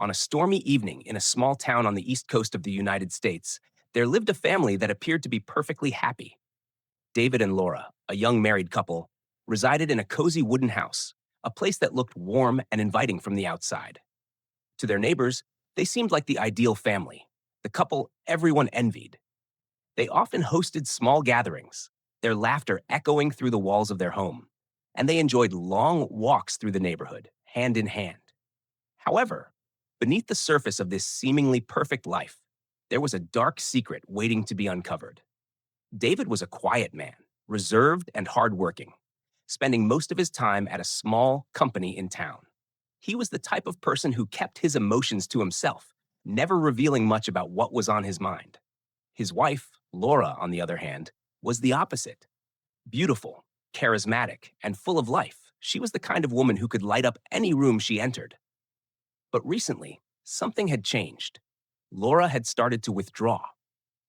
On a stormy evening in a small town on the east coast of the United States, there lived a family that appeared to be perfectly happy. David and Laura, a young married couple, resided in a cozy wooden house, a place that looked warm and inviting from the outside. To their neighbors, they seemed like the ideal family, the couple everyone envied. They often hosted small gatherings, their laughter echoing through the walls of their home, and they enjoyed long walks through the neighborhood, hand in hand. However, beneath the surface of this seemingly perfect life, there was a dark secret waiting to be uncovered. David was a quiet man, reserved and hardworking, spending most of his time at a small company in town. He was the type of person who kept his emotions to himself, never revealing much about what was on his mind. His wife, Laura, on the other hand, was the opposite. Beautiful, charismatic, and full of life, she was the kind of woman who could light up any room she entered. But recently, something had changed. Laura had started to withdraw.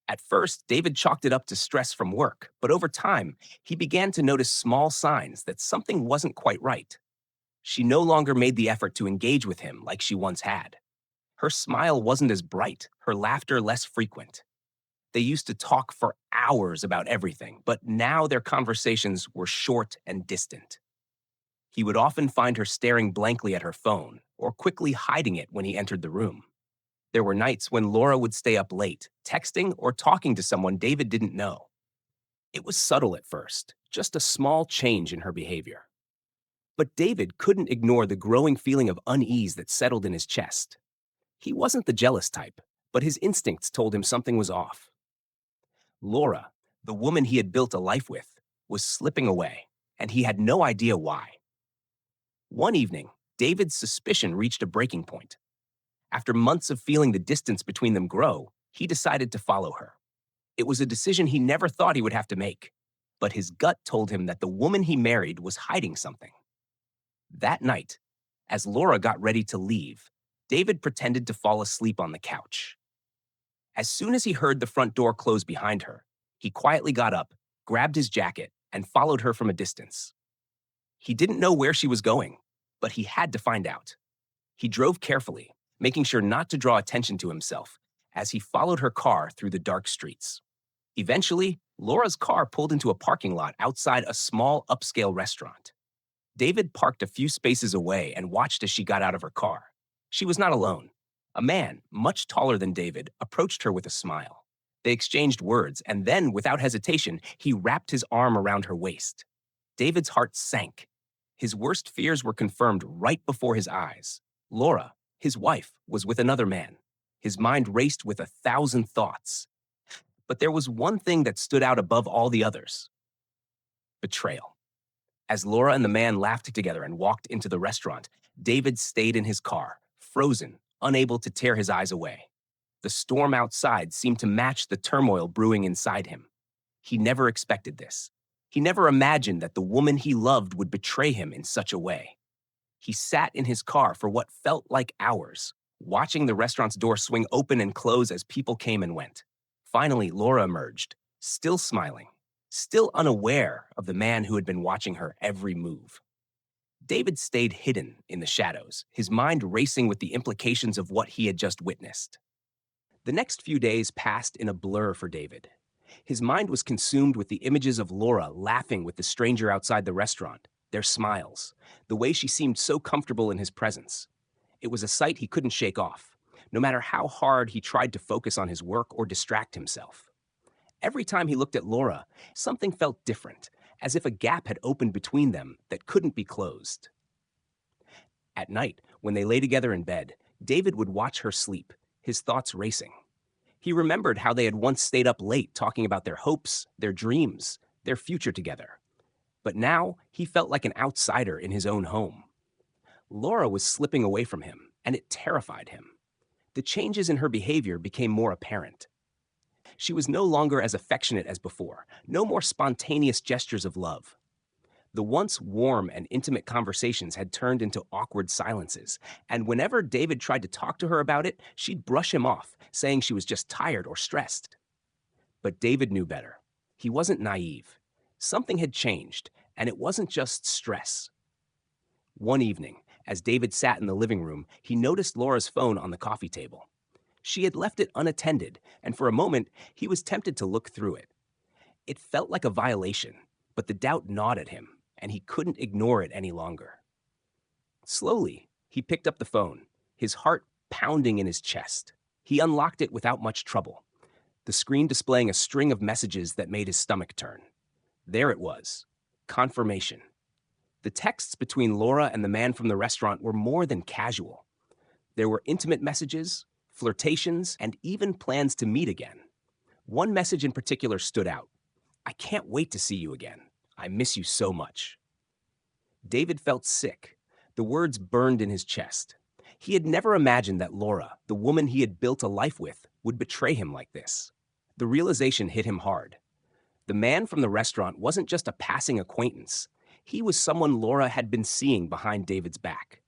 At first, David chalked it up to stress from work, but over time, he began to notice small signs that something wasn't quite right. She no longer made the effort to engage with him like she once had. Her smile wasn't as bright, her laughter less frequent. They used to talk for hours about everything, but now their conversations were short and distant. He would often find her staring blankly at her phone or quickly hiding it when he entered the room. There were nights when Laura would stay up late, texting or talking to someone David didn't know. It was subtle at first, just a small change in her behavior. But David couldn't ignore the growing feeling of unease that settled in his chest. He wasn't the jealous type, but his instincts told him something was off. Laura, the woman he had built a life with, was slipping away, and he had no idea why. One evening, David's suspicion reached a breaking point. After months of feeling the distance between them grow, he decided to follow her. It was a decision he never thought he would have to make, but his gut told him that the woman he married was hiding something. That night, as Laura got ready to leave, David pretended to fall asleep on the couch. As soon as he heard the front door close behind her, he quietly got up, grabbed his jacket, and followed her from a distance. He didn't know where she was going, but he had to find out. He drove carefully, making sure not to draw attention to himself, as he followed her car through the dark streets. Eventually, Laura's car pulled into a parking lot outside a small upscale restaurant. David parked a few spaces away and watched as she got out of her car. She was not alone. A man, much taller than David, approached her with a smile. They exchanged words, and then, without hesitation, he wrapped his arm around her waist. David's heart sank. His worst fears were confirmed right before his eyes. Laura, his wife, was with another man. His mind raced with 1,000 thoughts. But there was one thing that stood out above all the others: betrayal. As Laura and the man laughed together and walked into the restaurant, David stayed in his car, frozen, unable to tear his eyes away. The storm outside seemed to match the turmoil brewing inside him. He never expected this. He never imagined that the woman he loved would betray him in such a way. He sat in his car for what felt like hours, watching the restaurant's door swing open and close as people came and went. Finally, Laura emerged, still smiling, still unaware of the man who had been watching her every move. David stayed hidden in the shadows, his mind racing with the implications of what he had just witnessed. The next few days passed in a blur for David. His mind was consumed with the images of Laura laughing with the stranger outside the restaurant, their smiles, the way she seemed so comfortable in his presence. It was a sight he couldn't shake off, no matter how hard he tried to focus on his work or distract himself. Every time he looked at Laura, something felt different, as if a gap had opened between them that couldn't be closed. At night, when they lay together in bed, David would watch her sleep, his thoughts racing. He remembered how they had once stayed up late talking about their hopes, their dreams, their future together. But now he felt like an outsider in his own home. Laura was slipping away from him, and it terrified him. The changes in her behavior became more apparent. She was no longer as affectionate as before, no more spontaneous gestures of love. The once warm and intimate conversations had turned into awkward silences, and whenever David tried to talk to her about it, she'd brush him off, saying she was just tired or stressed. But David knew better. He wasn't naive. Something had changed, and it wasn't just stress. One evening, As David sat in the living room, he noticed Laura's phone on the coffee table. She had left it unattended, and for a moment, he was tempted to look through it. It felt like a violation, but the doubt gnawed at him, and he couldn't ignore it any longer. Slowly, he picked up the phone, his heart pounding in his chest. He unlocked it without much trouble, the screen displaying a string of messages that made his stomach turn. There it was, confirmation. The texts between Laura and the man from the restaurant were more than casual. There were intimate messages, flirtations, and even plans to meet again. One message in particular stood out. "I can't wait to see you again. I miss you so much." David felt sick. The words burned in his chest. He had never imagined that Laura, the woman he had built a life with, would betray him like this. The realization hit him hard. The man from the restaurant wasn't just a passing acquaintance. He was someone Laura had been seeing behind David's back.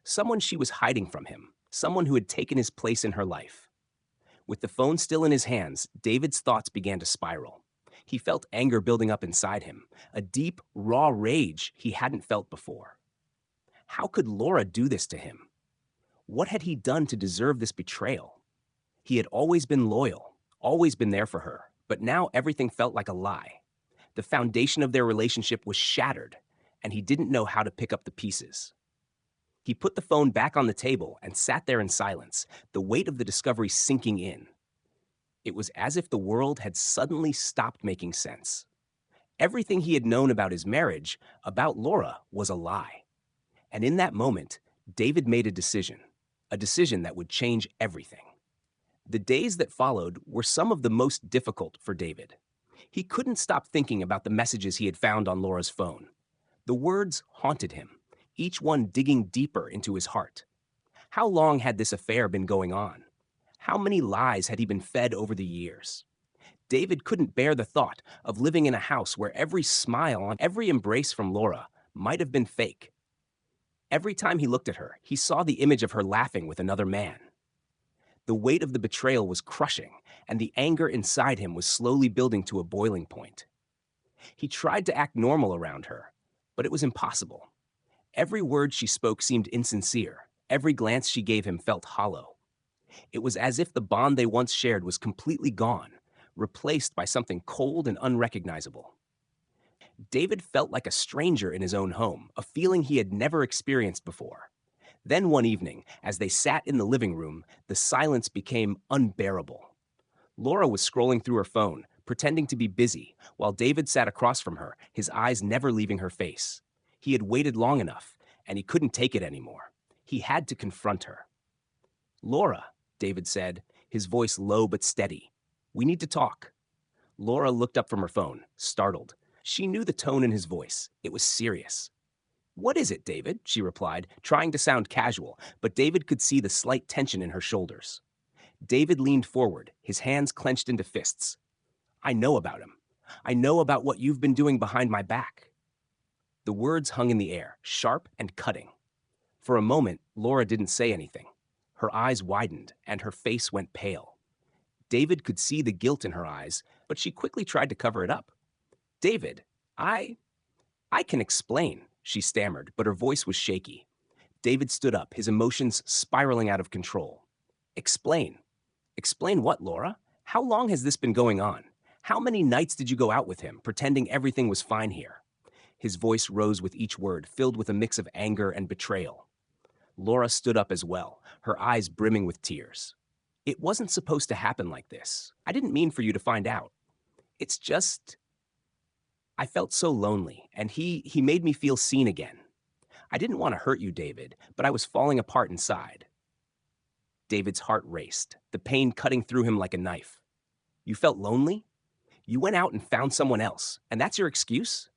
Someone she was hiding from him. Someone who had taken his place in her life. With the phone still in his hands, David's thoughts began to spiral. He felt anger building up inside him, a deep, raw rage he hadn't felt before. How could Laura do this to him? What had he done to deserve this betrayal? He had always been loyal, always been there for her, but now everything felt like a lie. The foundation of their relationship was shattered, and he didn't know how to pick up the pieces. He put the phone back on the table and sat there in silence, the weight of the discovery sinking in. It was as if the world had suddenly stopped making sense. Everything he had known about his marriage, about Laura, was a lie. And in that moment, David made a decision that would change everything. The days that followed were some of the most difficult for David. He couldn't stop thinking about the messages he had found on Laura's phone. The words haunted him, each one digging deeper into his heart. How long had this affair been going on? How many lies had he been fed over the years? David couldn't bear the thought of living in a house where every smile and every embrace from Laura might have been fake. Every time he looked at her, he saw the image of her laughing with another man. The weight of the betrayal was crushing, and the anger inside him was slowly building to a boiling point. He tried to act normal around her, but it was impossible. Every word she spoke seemed insincere. Every glance she gave him felt hollow. It was as if the bond they once shared was completely gone, replaced by something cold and unrecognizable. David felt like a stranger in his own home, a feeling he had never experienced before. Then one evening, as they sat in the living room, the silence became unbearable. Laura was scrolling through her phone, pretending to be busy, while David sat across from her, his eyes never leaving her face. He had waited long enough, and he couldn't take it anymore. He had to confront her. "Laura," David said, his voice low but steady. "We need to talk." Laura looked up from her phone, startled. She knew the tone in his voice. It was serious. "What is it, David?" she replied, trying to sound casual, but David could see the slight tension in her shoulders. David leaned forward, his hands clenched into fists. "I know about him. I know about what you've been doing behind my back." The words hung in the air, sharp and cutting. For a moment, Laura didn't say anything. Her eyes widened, and her face went pale. David could see the guilt in her eyes, but she quickly tried to cover it up. "David, I can explain," she stammered, but her voice was shaky. David stood up, his emotions spiraling out of control. "Explain? Explain what, Laura? How long has this been going on? How many nights did you go out with him, pretending everything was fine here?" His voice rose with each word, filled with a mix of anger and betrayal. Laura stood up as well, her eyes brimming with tears. "It wasn't supposed to happen like this. I didn't mean for you to find out. It's just... I felt so lonely, and he made me feel seen again. I didn't want to hurt you, David, but I was falling apart inside." David's heart raced, the pain cutting through him like a knife. "You felt lonely? You went out and found someone else, and that's your excuse?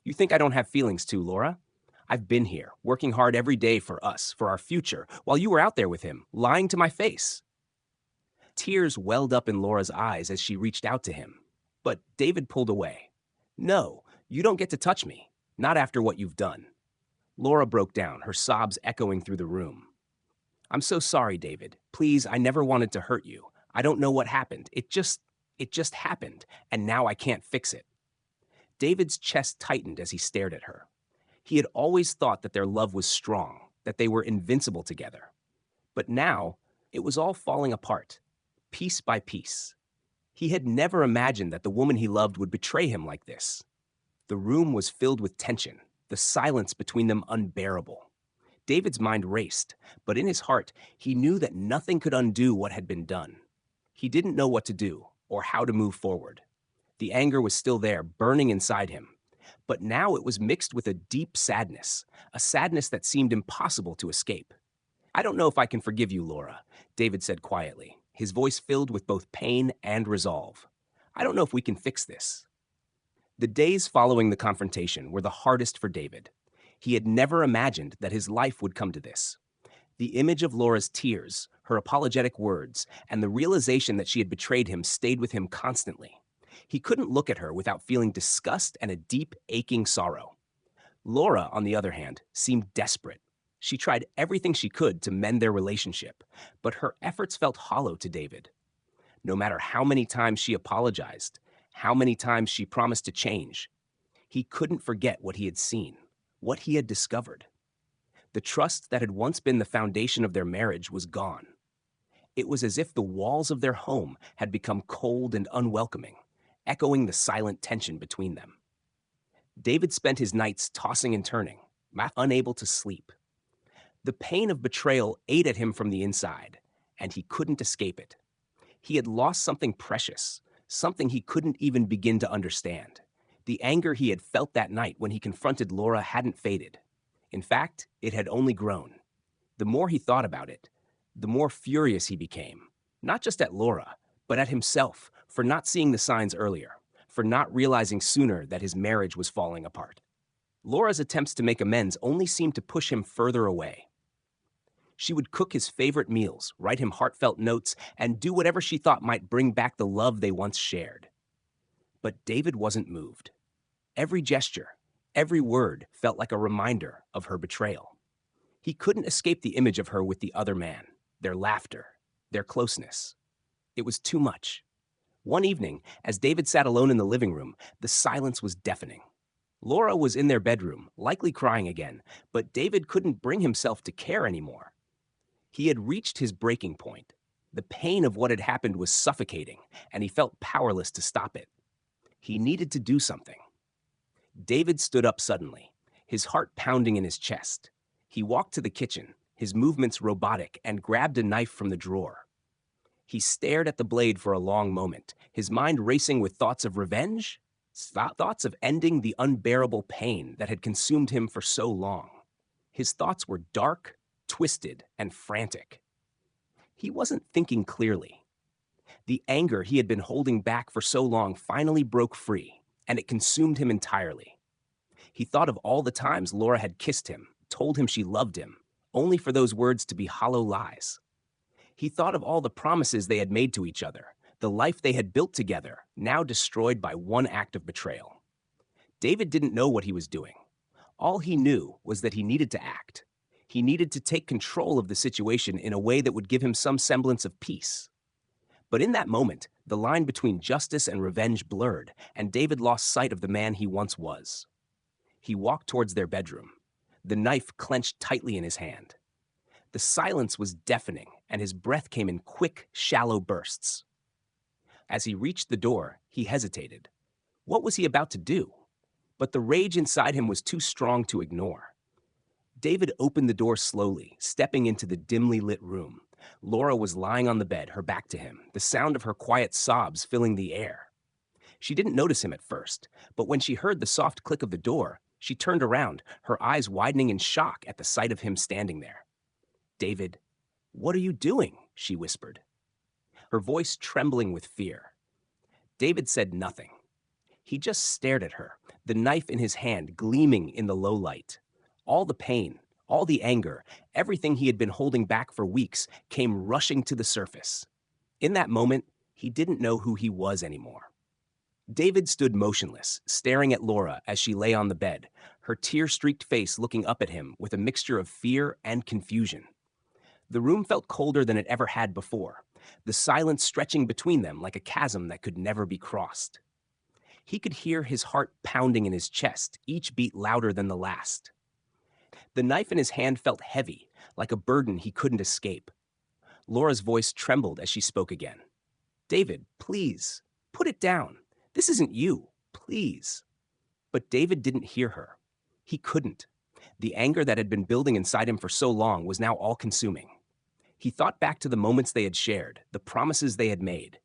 You think I don't have feelings too, Laura? I've been here, working hard every day for us, for our future, while you were out there with him, lying to my face." Tears welled up in Laura's eyes as she reached out to him, but David pulled away. "No, you don't get to touch me, not after what you've done." Laura broke down, her sobs echoing through the room. "I'm so sorry, David. Please, I never wanted to hurt you. I don't know what happened. It just happened, and now I can't fix it." David's chest tightened as he stared at her. He had always thought that their love was strong, that they were invincible together. But now, it was all falling apart, piece by piece. He had never imagined that the woman he loved would betray him like this. The room was filled with tension, the silence between them unbearable. David's mind raced, but in his heart, he knew that nothing could undo what had been done. He didn't know what to do or how to move forward. The anger was still there, burning inside him. But now it was mixed with a deep sadness, a sadness that seemed impossible to escape. I don't know if I can forgive you, Laura, David said quietly, his voice filled with both pain and resolve. I don't know if we can fix this. The days following the confrontation were the hardest for David. He had never imagined that his life would come to this. The image of Laura's tears, her apologetic words, and the realization that she had betrayed him stayed with him constantly. He couldn't look at her without feeling disgust and a deep, aching sorrow. Laura, on the other hand, seemed desperate. She tried everything she could to mend their relationship, but her efforts felt hollow to David. No matter how many times she apologized, how many times she promised to change, he couldn't forget what he had seen, what he had discovered. The trust that had once been the foundation of their marriage was gone. It was as if the walls of their home had become cold and unwelcoming, echoing the silent tension between them. David spent his nights tossing and turning, unable to sleep. The pain of betrayal ate at him from the inside, and he couldn't escape it. He had lost something precious, something he couldn't even begin to understand. The anger he had felt that night when he confronted Laura hadn't faded. In fact, it had only grown. The more he thought about it, the more furious he became, not just at Laura, but at himself for not seeing the signs earlier, for not realizing sooner that his marriage was falling apart. Laura's attempts to make amends only seemed to push him further away. She would cook his favorite meals, write him heartfelt notes, and do whatever she thought might bring back the love they once shared. But David wasn't moved. Every gesture, every word felt like a reminder of her betrayal. He couldn't escape the image of her with the other man, their laughter, their closeness. It was too much. One evening, as David sat alone in the living room, the silence was deafening. Laura was in their bedroom, likely crying again, but David couldn't bring himself to care anymore. He had reached his breaking point. The pain of what had happened was suffocating, and he felt powerless to stop it. He needed to do something. David stood up suddenly, his heart pounding in his chest. He walked to the kitchen, his movements robotic, and grabbed a knife from the drawer. He stared at the blade for a long moment, his mind racing with thoughts of revenge, thoughts of ending the unbearable pain that had consumed him for so long. His thoughts were dark, twisted, and frantic. He wasn't thinking clearly. The anger he had been holding back for so long finally broke free, and it consumed him entirely. He thought of all the times Laura had kissed him, told him she loved him, only for those words to be hollow lies. He thought of all the promises they had made to each other, the life they had built together, now destroyed by one act of betrayal. David didn't know what he was doing. All he knew was that he needed to act. He needed to take control of the situation in a way that would give him some semblance of peace. But in that moment, the line between justice and revenge blurred, and David lost sight of the man he once was. He walked towards their bedroom, the knife clenched tightly in his hand. The silence was deafening, and his breath came in quick, shallow bursts. As he reached the door, he hesitated. What was he about to do? But the rage inside him was too strong to ignore. David opened the door slowly, stepping into the dimly lit room. Laura was lying on the bed, her back to him, the sound of her quiet sobs filling the air. She didn't notice him at first, but when she heard the soft click of the door, she turned around, her eyes widening in shock at the sight of him standing there. "David, what are you doing?" she whispered, her voice trembling with fear. David said nothing. He just stared at her, the knife in his hand gleaming in the low light. All the pain, all the anger, everything he had been holding back for weeks came rushing to the surface. In that moment, he didn't know who he was anymore. David stood motionless, staring at Laura as she lay on the bed, her tear-streaked face looking up at him with a mixture of fear and confusion. The room felt colder than it ever had before, the silence stretching between them like a chasm that could never be crossed. He could hear his heart pounding in his chest, each beat louder than the last. The knife in his hand felt heavy, like a burden he couldn't escape. Laura's voice trembled as she spoke again. David, please, put it down. This isn't you. Please. But David didn't hear her. He couldn't. The anger that had been building inside him for so long was now all-consuming. He thought back to the moments they had shared, the promises they had made.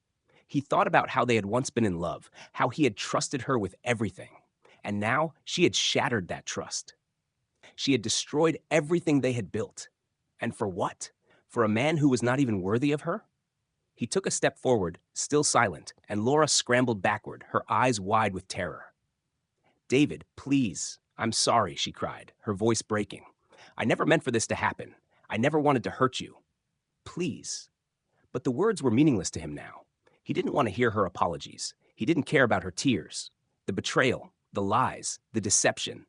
He thought about how they had once been in love, how he had trusted her with everything. And now she had shattered that trust. She had destroyed everything they had built. And for what? For a man who was not even worthy of her? He took a step forward, still silent, and Laura scrambled backward, her eyes wide with terror. David, please. I'm sorry, she cried, her voice breaking. I never meant for this to happen. I never wanted to hurt you. Please. But the words were meaningless to him now. He didn't want to hear her apologies. He didn't care about her tears, the betrayal, the lies, the deception.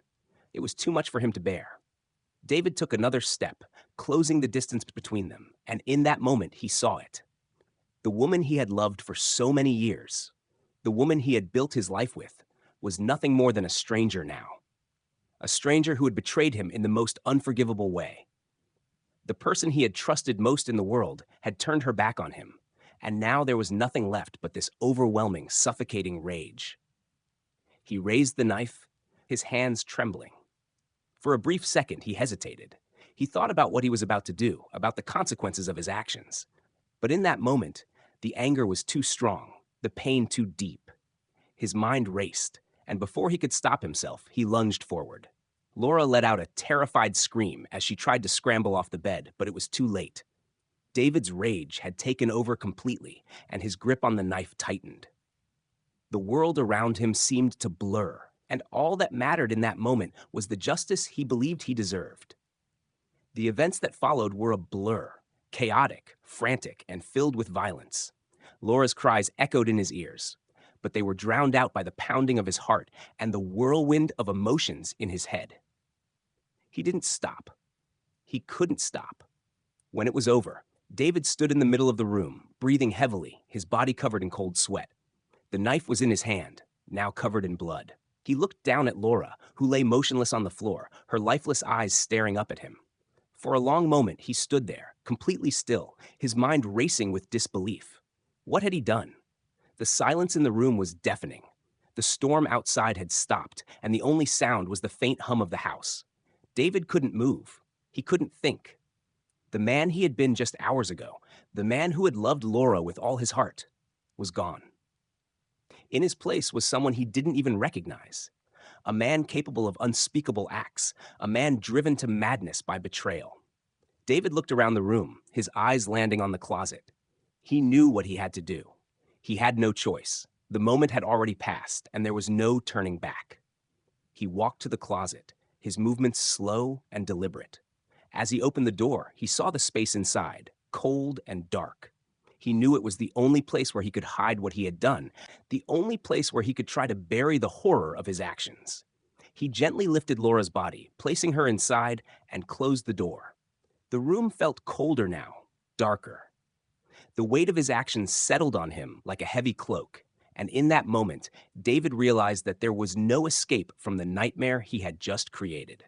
It was too much for him to bear. David took another step, closing the distance between them, and in that moment he saw it. The woman he had loved for so many years, the woman he had built his life with, was nothing more than a stranger now. A stranger who had betrayed him in the most unforgivable way. The person he had trusted most in the world had turned her back on him, and now there was nothing left but this overwhelming, suffocating rage. He raised the knife, his hands trembling. For a brief second, he hesitated. He thought about what he was about to do, about the consequences of his actions. But in that moment, the anger was too strong, the pain too deep. His mind raced, and before he could stop himself, he lunged forward. Laura let out a terrified scream as she tried to scramble off the bed, but it was too late. David's rage had taken over completely, and his grip on the knife tightened. The world around him seemed to blur, and all that mattered in that moment was the justice he believed he deserved. The events that followed were a blur, chaotic, frantic, and filled with violence. Laura's cries echoed in his ears, but they were drowned out by the pounding of his heart and the whirlwind of emotions in his head. He didn't stop. He couldn't stop. When it was over, David stood in the middle of the room, breathing heavily, his body covered in cold sweat. The knife was in his hand, now covered in blood. He looked down at Laura, who lay motionless on the floor, her lifeless eyes staring up at him. For a long moment, he stood there, completely still, his mind racing with disbelief. What had he done? The silence in the room was deafening. The storm outside had stopped, and the only sound was the faint hum of the house. David couldn't move. He couldn't think. The man he had been just hours ago, the man who had loved Laura with all his heart, was gone. In his place was someone he didn't even recognize. A man capable of unspeakable acts, a man driven to madness by betrayal. David looked around the room, his eyes landing on the closet. He knew what he had to do. He had no choice. The moment had already passed, and there was no turning back. He walked to the closet, his movements slow and deliberate. As he opened the door, he saw the space inside, cold and dark. He knew it was the only place where he could hide what he had done, the only place where he could try to bury the horror of his actions. He gently lifted Laura's body, placing her inside, and closed the door. The room felt colder now, darker. The weight of his actions settled on him like a heavy cloak, and in that moment, David realized that there was no escape from the nightmare he had just created.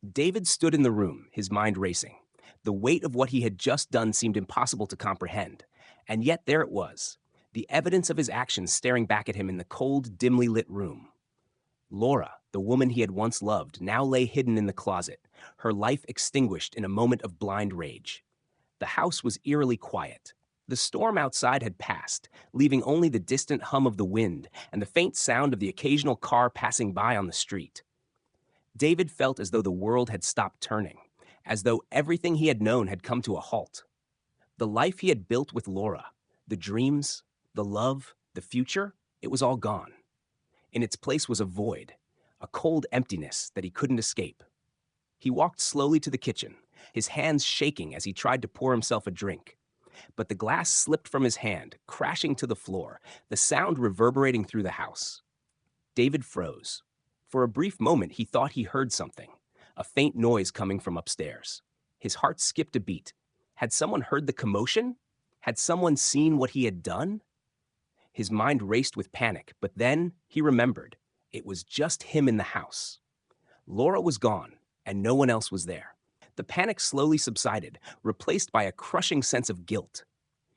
David stood in the room, his mind racing. The weight of what he had just done seemed impossible to comprehend, and yet there it was, the evidence of his actions staring back at him in the cold, dimly lit room. Laura, the woman he had once loved, now lay hidden in the closet, her life extinguished in a moment of blind rage. The house was eerily quiet. The storm outside had passed, leaving only the distant hum of the wind and the faint sound of the occasional car passing by on the street. David felt as though the world had stopped turning, as though everything he had known had come to a halt. The life he had built with Laura, the dreams, the love, the future, it was all gone. In its place was a void, a cold emptiness that he couldn't escape. He walked slowly to the kitchen, his hands shaking as he tried to pour himself a drink. But the glass slipped from his hand, crashing to the floor, the sound reverberating through the house. David froze. For a brief moment, he thought he heard something, a faint noise coming from upstairs. His heart skipped a beat. Had someone heard the commotion? Had someone seen what he had done? His mind raced with panic, but then he remembered. It was just him in the house. Laura was gone, and no one else was there. The panic slowly subsided, replaced by a crushing sense of guilt.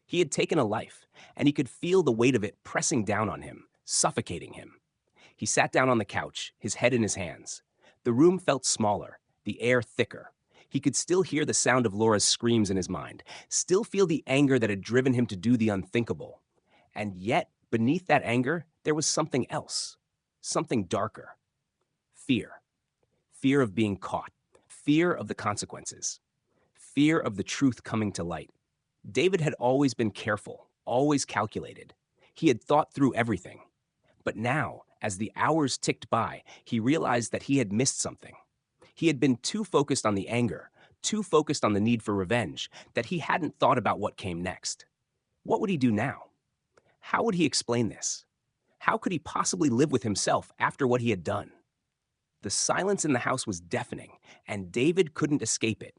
He had taken a life, and he could feel the weight of it pressing down on him, suffocating him. He sat down on the couch, his head in his hands. The room felt smaller, the air thicker. He could still hear the sound of Laura's screams in his mind, still feel the anger that had driven him to do the unthinkable. And yet, beneath that anger, there was something else, something darker. Fear. Fear of being caught, fear of the consequences, fear of the truth coming to light. David had always been careful, always calculated. He had thought through everything. But now, as the hours ticked by, he realized that he had missed something. He had been too focused on the anger, too focused on the need for revenge, that he hadn't thought about what came next. What would he do now? How would he explain this? How could he possibly live with himself after what he had done? The silence in the house was deafening, and David couldn't escape it.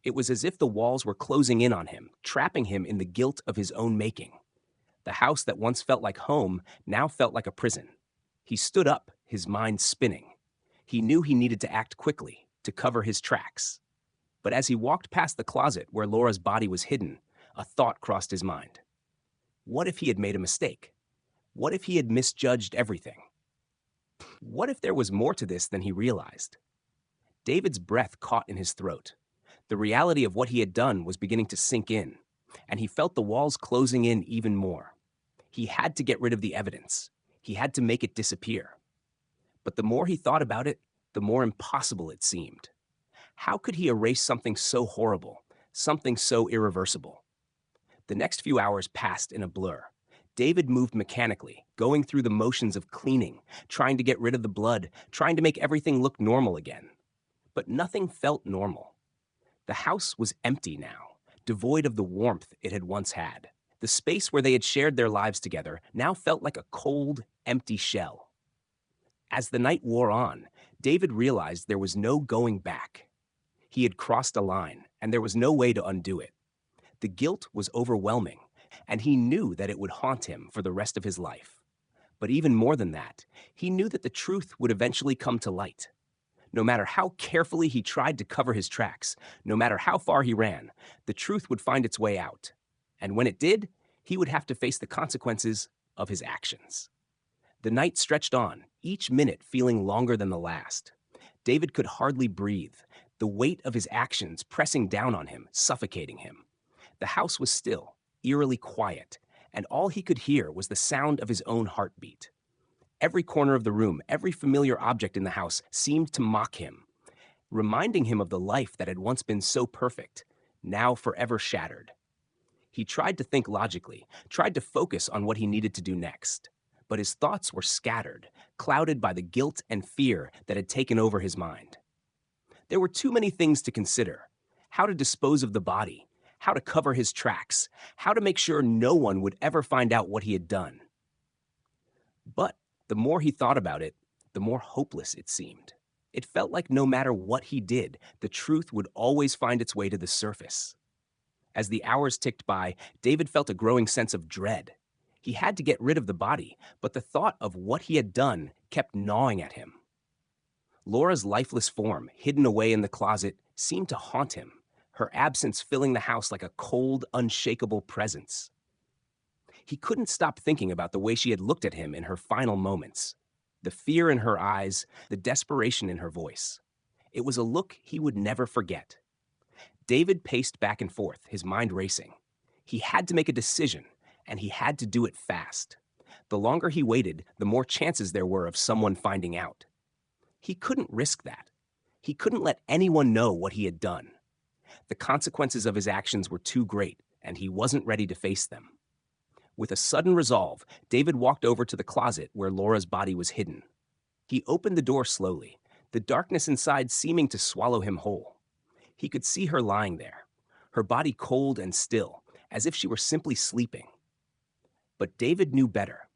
It was as if the walls were closing in on him, trapping him in the guilt of his own making. The house that once felt like home now felt like a prison. He stood up, his mind spinning. He knew he needed to act quickly, to cover his tracks. But as he walked past the closet where Laura's body was hidden, a thought crossed his mind. What if he had made a mistake? What if he had misjudged everything? What if there was more to this than he realized? David's breath caught in his throat. The reality of what he had done was beginning to sink in, and he felt the walls closing in even more. He had to get rid of the evidence. He had to make it disappear. But the more he thought about it, the more impossible it seemed. How could he erase something so horrible, something so irreversible? The next few hours passed in a blur. David moved mechanically, going through the motions of cleaning, trying to get rid of the blood, trying to make everything look normal again. But nothing felt normal. The house was empty now, devoid of the warmth it had once had. The space where they had shared their lives together now felt like a cold, empty shell. As the night wore on, David realized there was no going back. He had crossed a line, and there was no way to undo it. The guilt was overwhelming, and he knew that it would haunt him for the rest of his life. But even more than that, he knew that the truth would eventually come to light. No matter how carefully he tried to cover his tracks, no matter how far he ran, the truth would find its way out. And when it did, he would have to face the consequences of his actions. The night stretched on, each minute feeling longer than the last. David could hardly breathe, the weight of his actions pressing down on him, suffocating him. The house was still, eerily quiet, and all he could hear was the sound of his own heartbeat. Every corner of the room, every familiar object in the house seemed to mock him, reminding him of the life that had once been so perfect, now forever shattered. He tried to think logically, tried to focus on what he needed to do next, but his thoughts were scattered, clouded by the guilt and fear that had taken over his mind. There were too many things to consider: how to dispose of the body, how to cover his tracks, how to make sure no one would ever find out what he had done. But the more he thought about it, the more hopeless it seemed. It felt like no matter what he did, the truth would always find its way to the surface. As the hours ticked by, David felt a growing sense of dread. He had to get rid of the body, but the thought of what he had done kept gnawing at him. Laura's lifeless form, hidden away in the closet, seemed to haunt him, her absence filling the house like a cold, unshakable presence. He couldn't stop thinking about the way she had looked at him in her final moments. The fear in her eyes, the desperation in her voice. It was a look he would never forget. David paced back and forth, his mind racing. He had to make a decision, and he had to do it fast. The longer he waited, the more chances there were of someone finding out. He couldn't risk that. He couldn't let anyone know what he had done. The consequences of his actions were too great, and he wasn't ready to face them. With a sudden resolve, David walked over to the closet where Laura's body was hidden. He opened the door slowly, the darkness inside seeming to swallow him whole. He could see her lying there, her body cold and still, as if she were simply sleeping. But David knew better.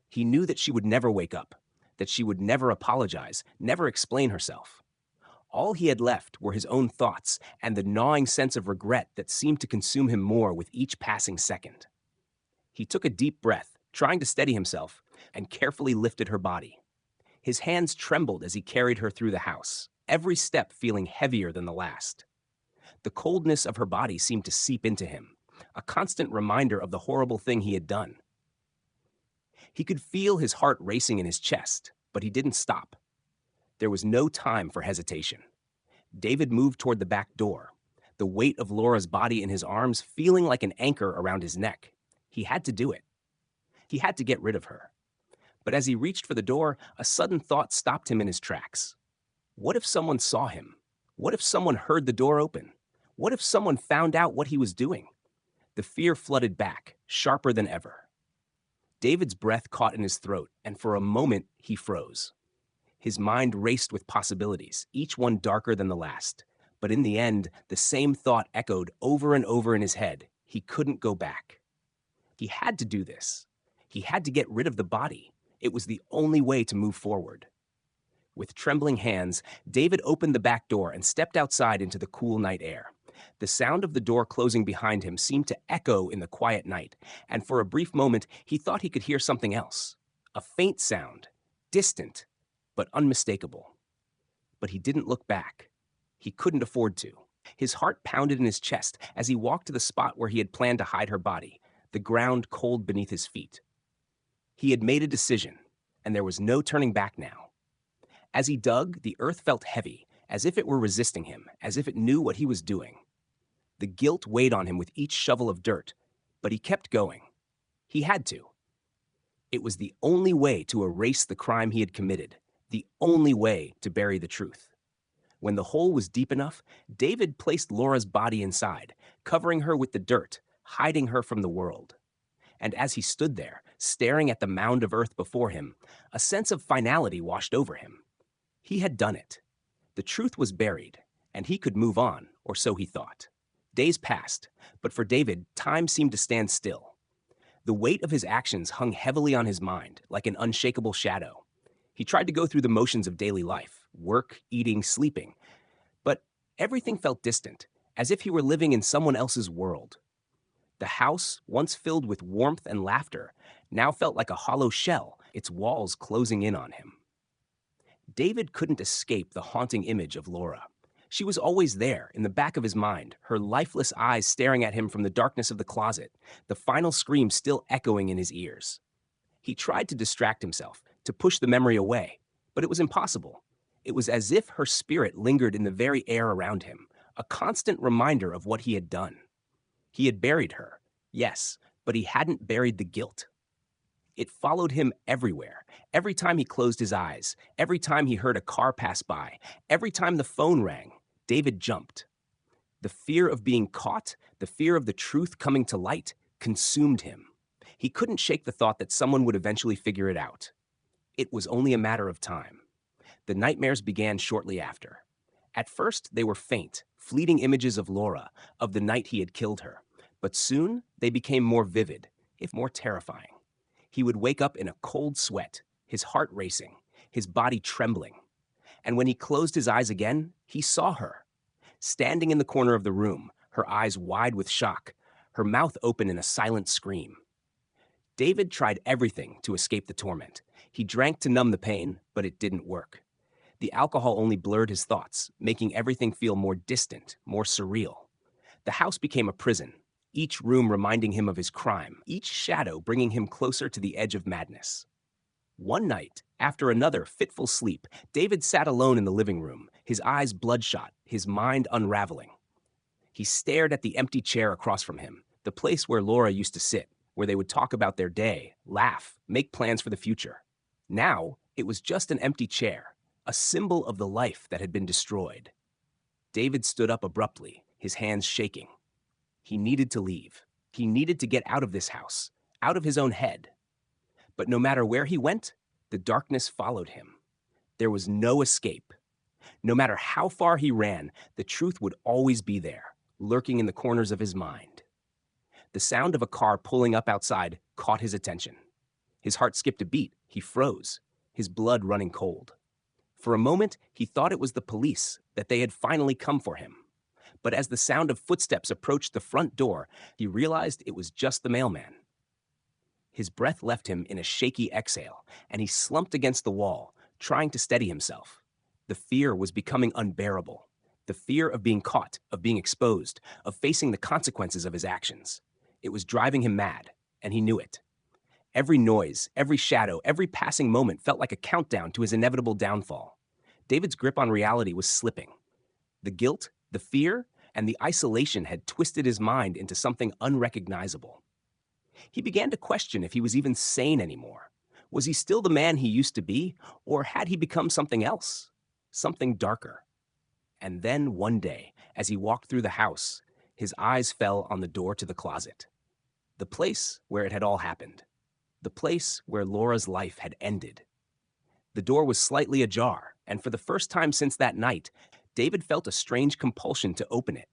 He knew that she would never wake up, that she would never apologize, never explain herself. All he had left were his own thoughts and the gnawing sense of regret that seemed to consume him more with each passing second. He took a deep breath, trying to steady himself, and carefully lifted her body. His hands trembled as he carried her through the house. every step feeling heavier than the last. The coldness of her body seemed to seep into him, a constant reminder of the horrible thing he had done. He could feel his heart racing in his chest, but he didn't stop. There was no time for hesitation. David moved toward the back door, the weight of Laura's body in his arms feeling like an anchor around his neck. He had to do it. He had to get rid of her. But as he reached for the door, a sudden thought stopped him in his tracks. What if someone saw him? What if someone heard the door open? What if someone found out what he was doing? The fear flooded back, sharper than ever. David's breath caught in his throat, and for a moment he froze. His mind raced with possibilities, each one darker than the last. But in the end, the same thought echoed over and over in his head. He couldn't go back. He had to do this. He had to get rid of the body. It was the only way to move forward. With trembling hands, David opened the back door and stepped outside into the cool night air. The sound of the door closing behind him seemed to echo in the quiet night, and for a brief moment he thought he could hear something else. A faint sound, distant, but unmistakable. But he didn't look back. He couldn't afford to. His heart pounded in his chest as he walked to the spot where he had planned to hide her body, the ground cold beneath his feet. He had made a decision, and there was no turning back now. As he dug, the earth felt heavy, as if it were resisting him, as if it knew what he was doing. The guilt weighed on him with each shovel of dirt, but he kept going. He had to. It was the only way to erase the crime he had committed, the only way to bury the truth. When the hole was deep enough, David placed Laura's body inside, covering her with the dirt, hiding her from the world. And as he stood there, staring at the mound of earth before him, a sense of finality washed over him. He had done it. The truth was buried, and he could move on, or so he thought. Days passed, but for David, time seemed to stand still. The weight of his actions hung heavily on his mind, like an unshakable shadow. He tried to go through the motions of daily life, work, eating, sleeping, but everything felt distant, as if he were living in someone else's world. The house, once filled with warmth and laughter, now felt like a hollow shell, its walls closing in on him. David couldn't escape the haunting image of Laura. She was always there, in the back of his mind, her lifeless eyes staring at him from the darkness of the closet, the final scream still echoing in his ears. He tried to distract himself, to push the memory away, but it was impossible. It was as if her spirit lingered in the very air around him, a constant reminder of what he had done. He had buried her, yes, but he hadn't buried the guilt. It followed him everywhere, every time he closed his eyes, every time he heard a car pass by, every time the phone rang. David jumped. The fear of being caught, the fear of the truth coming to light, consumed him. He couldn't shake the thought that someone would eventually figure it out. It was only a matter of time. The nightmares began shortly after. At first, they were faint, fleeting images of Laura, of the night he had killed her. But soon, they became more vivid, if more terrifying. He would wake up in a cold sweat, his heart racing, his body trembling. And when he closed his eyes again, he saw her. Standing in the corner of the room, her eyes wide with shock, her mouth open in a silent scream. David tried everything to escape the torment. He drank to numb the pain, but it didn't work. The alcohol only blurred his thoughts, making everything feel more distant, more surreal. The house became a prison, each room reminding him of his crime, each shadow bringing him closer to the edge of madness. One night, after another fitful sleep, David sat alone in the living room, his eyes bloodshot, his mind unraveling. He stared at the empty chair across from him, the place where Laura used to sit, where they would talk about their day, laugh, make plans for the future. Now, it was just an empty chair, a symbol of the life that had been destroyed. David stood up abruptly, his hands shaking. He needed to leave. He needed to get out of this house, out of his own head. But no matter where he went, the darkness followed him. There was no escape. No matter how far he ran, the truth would always be there, lurking in the corners of his mind. The sound of a car pulling up outside caught his attention. His heart skipped a beat. He froze, his blood running cold. For a moment, he thought it was the police, that they had finally come for him. But as the sound of footsteps approached the front door, he realized it was just the mailman. His breath left him in a shaky exhale, and he slumped against the wall, trying to steady himself. The fear was becoming unbearable. The fear of being caught, of being exposed, of facing the consequences of his actions. It was driving him mad, and he knew it. Every noise, every shadow, every passing moment felt like a countdown to his inevitable downfall. David's grip on reality was slipping. The guilt, the fear, and the isolation had twisted his mind into something unrecognizable. He began to question if he was even sane anymore. Was he still the man he used to be, or had he become something else? Something darker. And then one day, as he walked through the house, his eyes fell on the door to the closet. The place where it had all happened. The place where Laura's life had ended. The door was slightly ajar, and for the first time since that night, David felt a strange compulsion to open it.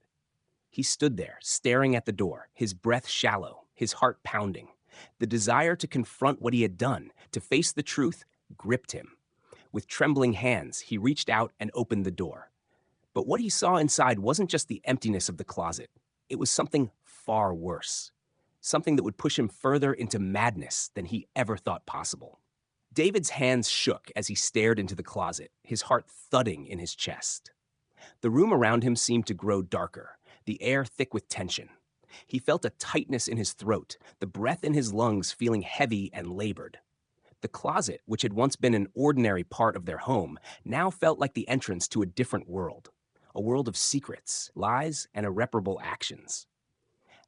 He stood there, staring at the door, his breath shallow, his heart pounding. The desire to confront what he had done, to face the truth, gripped him. With trembling hands, he reached out and opened the door. But what he saw inside wasn't just the emptiness of the closet. It was something far worse. Something that would push him further into madness than he ever thought possible. David's hands shook as he stared into the closet, his heart thudding in his chest. The room around him seemed to grow darker, the air thick with tension. He felt a tightness in his throat, the breath in his lungs feeling heavy and labored. The closet, which had once been an ordinary part of their home, now felt like the entrance to a different world. A world of secrets, lies, and irreparable actions.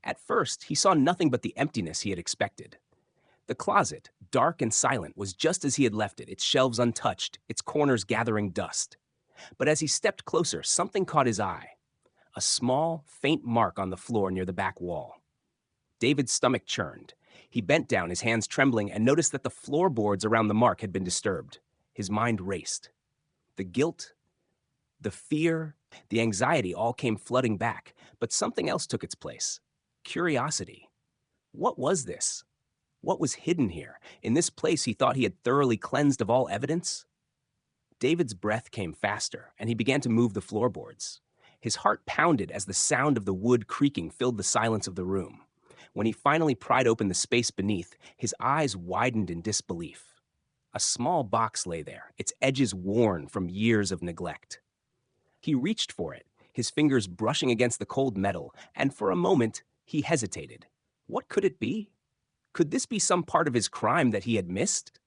At first, he saw nothing but the emptiness he had expected. The closet, dark and silent, was just as he had left it, its shelves untouched, its corners gathering dust. But as he stepped closer, something caught his eye. A small, faint mark on the floor near the back wall. David's stomach churned. He bent down, his hands trembling, and noticed that the floorboards around the mark had been disturbed. His mind raced. The guilt, the fear, the anxiety all came flooding back, but something else took its place. Curiosity. What was this? What was hidden here, in this place he thought he had thoroughly cleansed of all evidence? David's breath came faster, and he began to move the floorboards. His heart pounded as the sound of the wood creaking filled the silence of the room. When he finally pried open the space beneath, his eyes widened in disbelief. A small box lay there, its edges worn from years of neglect. He reached for it, his fingers brushing against the cold metal, and for a moment, he hesitated. What could it be? Could this be some part of his crime that he had missed?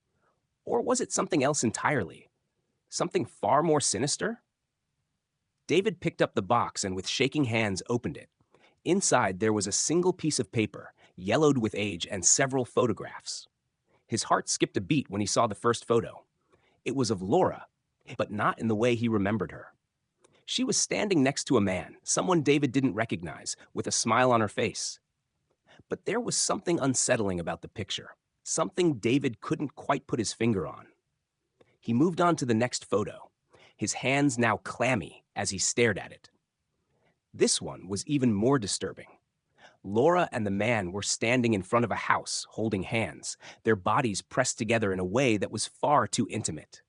Or was it something else entirely? Something far more sinister? David picked up the box and with shaking hands opened it. Inside there was a single piece of paper, yellowed with age, and several photographs. His heart skipped a beat when he saw the first photo. It was of Laura, but not in the way he remembered her. She was standing next to a man, someone David didn't recognize, with a smile on her face. But there was something unsettling about the picture, something David couldn't quite put his finger on. He moved on to the next photo, his hands now clammy as he stared at it. This one was even more disturbing. Laura and the man were standing in front of a house, holding hands, their bodies pressed together in a way that was far too intimate.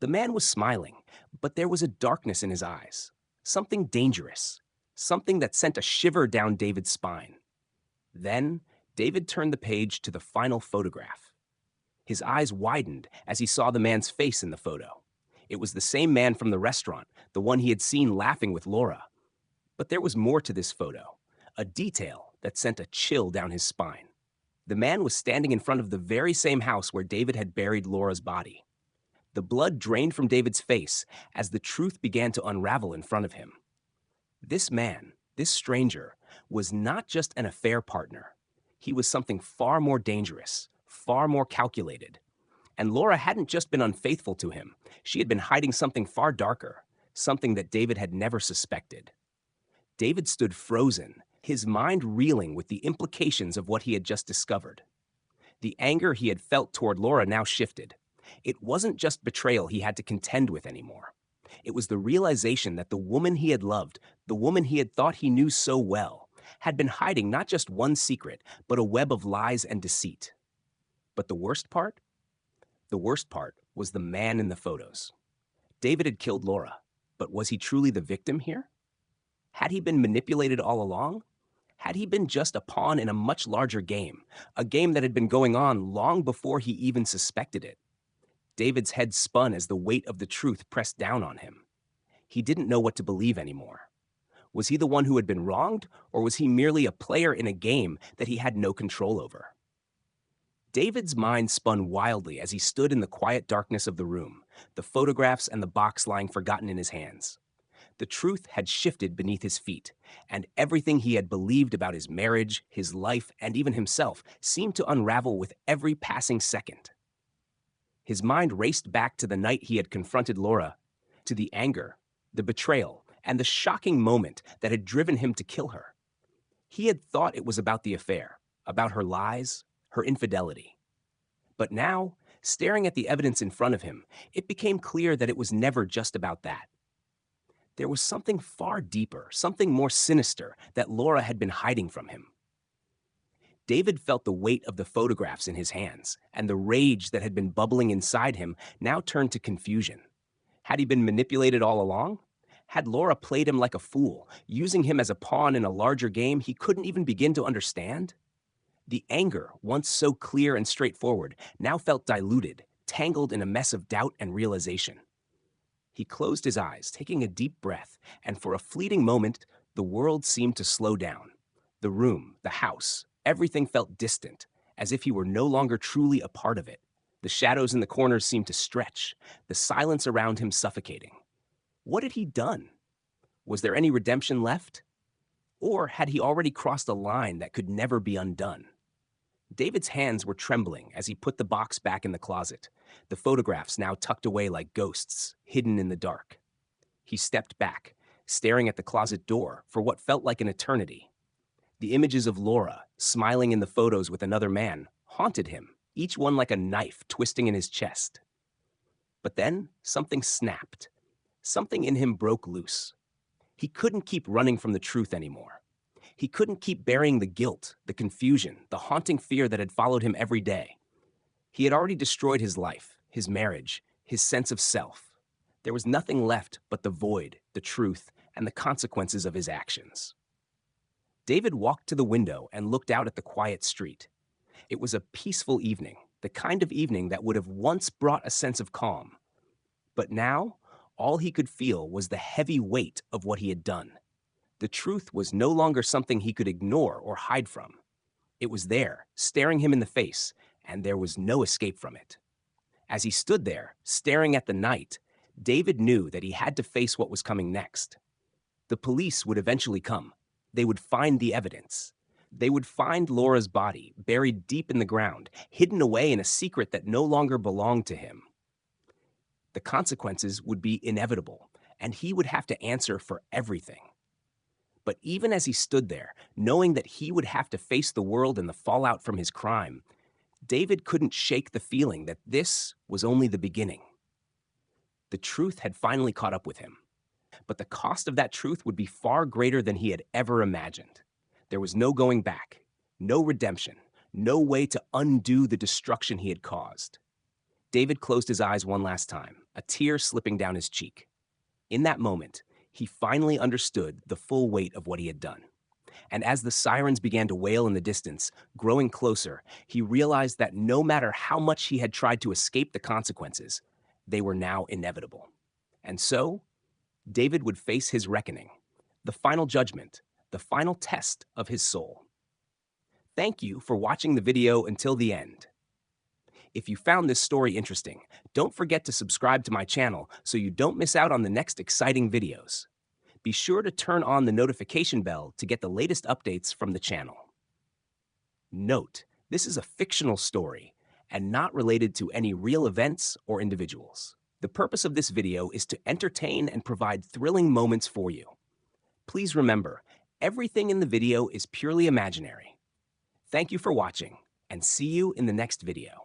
The man was smiling, but there was a darkness in his eyes, something dangerous, something that sent a shiver down David's spine. Then, David turned the page to the final photograph. His eyes widened as he saw the man's face in the photo. It was the same man from the restaurant, the one he had seen laughing with Laura. But there was more to this photo, a detail that sent a chill down his spine. The man was standing in front of the very same house where David had buried Laura's body. The blood drained from David's face as the truth began to unravel in front of him. This man, this stranger, was not just an affair partner. He was something far more dangerous, far more calculated. And Laura hadn't just been unfaithful to him. She had been hiding something far darker, something that David had never suspected. David stood frozen, his mind reeling with the implications of what he had just discovered. The anger he had felt toward Laura now shifted. It wasn't just betrayal he had to contend with anymore. It was the realization that the woman he had loved, the woman he had thought he knew so well, had been hiding not just one secret, but a web of lies and deceit. But the worst part? The worst part was the man in the photos. David had killed Laura, but was he truly the victim here? Had he been manipulated all along? Had he been just a pawn in a much larger game, a game that had been going on long before he even suspected it? David's head spun as the weight of the truth pressed down on him. He didn't know what to believe anymore. Was he the one who had been wronged, or was he merely a player in a game that he had no control over? David's mind spun wildly as he stood in the quiet darkness of the room, the photographs and the box lying forgotten in his hands. The truth had shifted beneath his feet, and everything he had believed about his marriage, his life, and even himself seemed to unravel with every passing second. His mind raced back to the night he had confronted Laura, to the anger, the betrayal, and the shocking moment that had driven him to kill her. He had thought it was about the affair, about her lies, her infidelity. But now, staring at the evidence in front of him, it became clear that it was never just about that. There was something far deeper, something more sinister that Laura had been hiding from him. David felt the weight of the photographs in his hands, and the rage that had been bubbling inside him now turned to confusion. Had he been manipulated all along? Had Laura played him like a fool, using him as a pawn in a larger game he couldn't even begin to understand? The anger, once so clear and straightforward, now felt diluted, tangled in a mess of doubt and realization. He closed his eyes, taking a deep breath, and for a fleeting moment, the world seemed to slow down. The room, the house, everything felt distant, as if he were no longer truly a part of it. The shadows in the corners seemed to stretch, the silence around him suffocating. What had he done? Was there any redemption left? Or had he already crossed a line that could never be undone? David's hands were trembling as he put the box back in the closet, the photographs now tucked away like ghosts, hidden in the dark. He stepped back, staring at the closet door for what felt like an eternity. The images of Laura, smiling in the photos with another man, haunted him, each one like a knife twisting in his chest. But then something snapped. Something in him broke loose. He couldn't keep running from the truth anymore. He couldn't keep burying the guilt, the confusion, the haunting fear that had followed him every day. He had already destroyed his life, his marriage, his sense of self. There was nothing left but the void, the truth, and the consequences of his actions. David walked to the window and looked out at the quiet street. It was a peaceful evening, the kind of evening that would have once brought a sense of calm. But now, all he could feel was the heavy weight of what he had done. The truth was no longer something he could ignore or hide from. It was there, staring him in the face, and there was no escape from it. As he stood there, staring at the night, David knew that he had to face what was coming next. The police would eventually come. They would find the evidence. They would find Laura's body, buried deep in the ground, hidden away in a secret that no longer belonged to him. The consequences would be inevitable, and he would have to answer for everything. But even as he stood there, knowing that he would have to face the world and the fallout from his crime, David couldn't shake the feeling that this was only the beginning. The truth had finally caught up with him. But the cost of that truth would be far greater than he had ever imagined. There was no going back, no redemption, no way to undo the destruction he had caused. David closed his eyes one last time, a tear slipping down his cheek. In that moment, he finally understood the full weight of what he had done. And as the sirens began to wail in the distance, growing closer, he realized that no matter how much he had tried to escape the consequences, they were now inevitable. And so, David would face his reckoning, the final judgment, the final test of his soul. Thank you for watching the video until the end. If you found this story interesting, don't forget to subscribe to my channel so you don't miss out on the next exciting videos. Be sure to turn on the notification bell to get the latest updates from the channel. Note, this is a fictional story and not related to any real events or individuals. The purpose of this video is to entertain and provide thrilling moments for you. Please remember, everything in the video is purely imaginary. Thank you for watching, and see you in the next video.